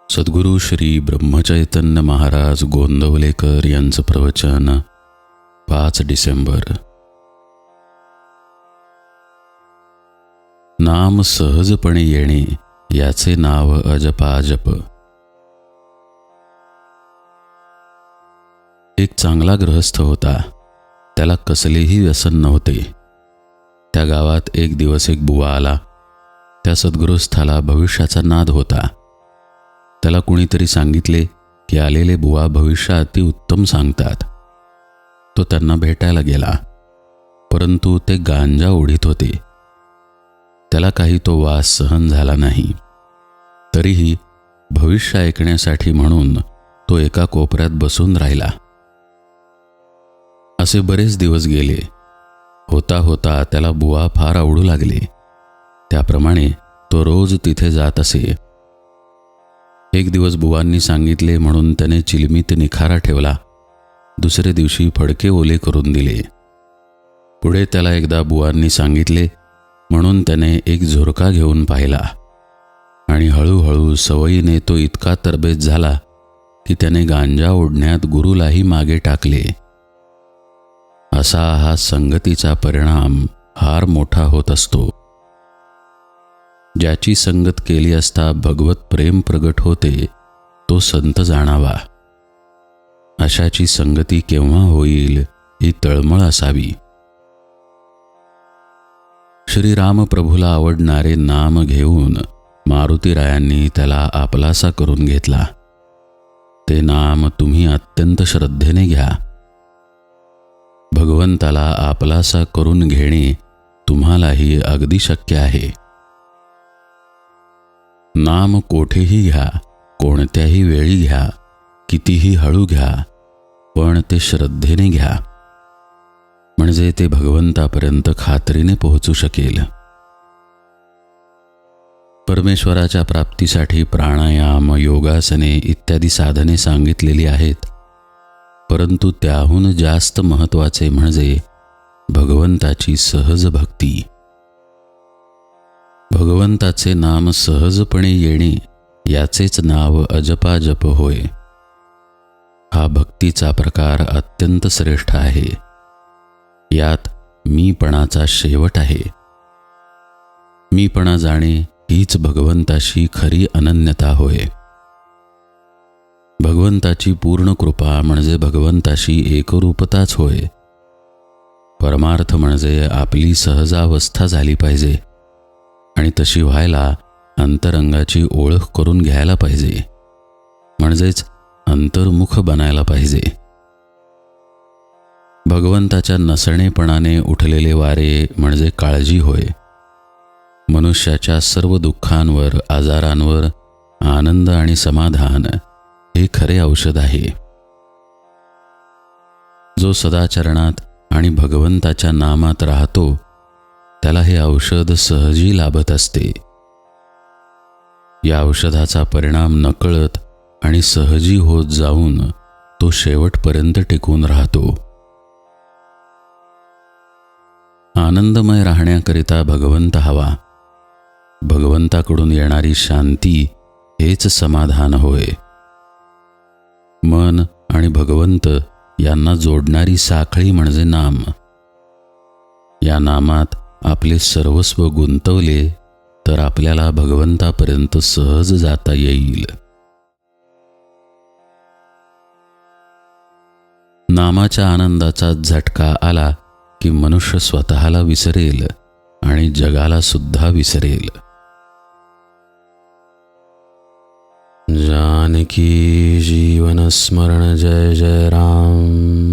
सद्गुरू श्री ब्रह्मचैतन्य महाराज गोंदवलेकर यांचं प्रवचन 5 डिसेंबर. नाम सहजपणे येणे याचे नाव अजपाजप. एक चांगला गृहस्थ होता. त्याला कसलेही व्यसन नव्हते. त्या गावात एक दिवस एक बुवा आला. त्या सद्गृहस्थाला भविष्याचा नाद होता. त्याला कुणीतरी सांगितले की आलेले बुवा भविष्य अति उत्तम सांगतात. तो त्यांना भेटायला गेला, परंतु ते गांजा ओढीत होते. त्याला काही तो वास सहन झाला नाही. तरीही भविष्य ऐकण्यासाठी म्हणून तो एका कोपऱ्यात बसून राहिला. असे बरेच दिवस गेले. होता होता त्याला बुवा फार आवडू लागले. त्याप्रमाणे तो रोज तिथे जात असे. एक दिवस बुवांनी सांगितले म्हणून त्याने चिलमीत निखारा ठेवला. दुसरे दिवशी फडके ओले करून दिले. पुढे त्याला एकदा बुवांनी सांगितले म्हणून त्याने एक झुरका घेऊन पाहिला आणि हळूहळू सवयीने तो इतका तरबेज झाला की त्याने गांजा ओढण्यात गुरुलाही मागे टाकले. असा हा संगतीचा परिणाम फार मोठा होत असतो. ज्याची संगत केली असता भगवत प्रेम प्रगट होते तो संत जाणावा. अशाची संगती केव्हा होईल ही तळमळ असावी. श्रीराम प्रभूला आवडणारे नाम घेऊन मारुतीरायांनी त्याला आपलासा करून घेतला. ते नाम तुम्ही अत्यंत श्रद्धेने घ्या. भगवंताला आपलासा करून घेणे तुम्हालाही अगदी शक्य आहे. नाम कोठेही घ्या, कोणत्याही वेळी घ्या, कितीही हळू घ्या, पण ते श्रद्धेने घ्या, म्हणजे ते भगवंतापर्यंत खात्रीने पोहोचू शकेल. परमेश्वराच्या प्राप्तीसाठी प्राणायाम, योगासने इत्यादी साधने सांगितलेली आहेत, परंतु त्याहून जास्त महत्त्वाचे म्हणजे भगवंताची सहज भक्ती. भगवंताचे नाम सहजपणे येणे याचेच नाव अजपाजप होय. हा भक्तीचा प्रकार अत्यंत श्रेष्ठ आहे. यात मीपणाचा शेवट आहे. मीपणा जाणे हीच भगवंताशी खरी अनन्यता होय. भगवंताची पूर्ण कृपा म्हणजे भगवंताशी एकरूपताच होय. परमार्थ म्हणजे आपली सहजावस्था झाली पाहिजे आणि तशी व्हायला अंतरंगाची ओळख करून घ्यायला पाहिजे, म्हणजेच अंतर्मुख बनायला पाहिजे. भगवंताच्या नसणेपणाने उठलेले वारे म्हणजे काळजी होय. मनुष्याच्या सर्व दुःखांवर, आजारांवर आनंद आणि समाधान हे खरे औषध आहे. जो सदाचरणात आणि भगवंताच्या नामात राहतो त्याला हे औषध सहजी लाभत असते. या औषधाचा परिणाम नकळत आणि सहजी होत जाऊन तो शेवटपर्यंत टिकून राहतो. आनंदमय राहण्याकरिता भगवंत हवा. भगवंताकडून येणारी शांती हेच समाधान होय. मन आणि भगवंत यांना जोडणारी साखळी म्हणजे नाम. या नामात आपले सर्वस्व गुंतवले तर आपल्याला भगवंतापर्यंत सहज जाता येईल. नामाच्या आनंदाचा झटका आला की मनुष्य स्वतःला विसरेल आणि जगाला सुद्धा विसरेल. जानकी जीवन स्मरण जय जय राम.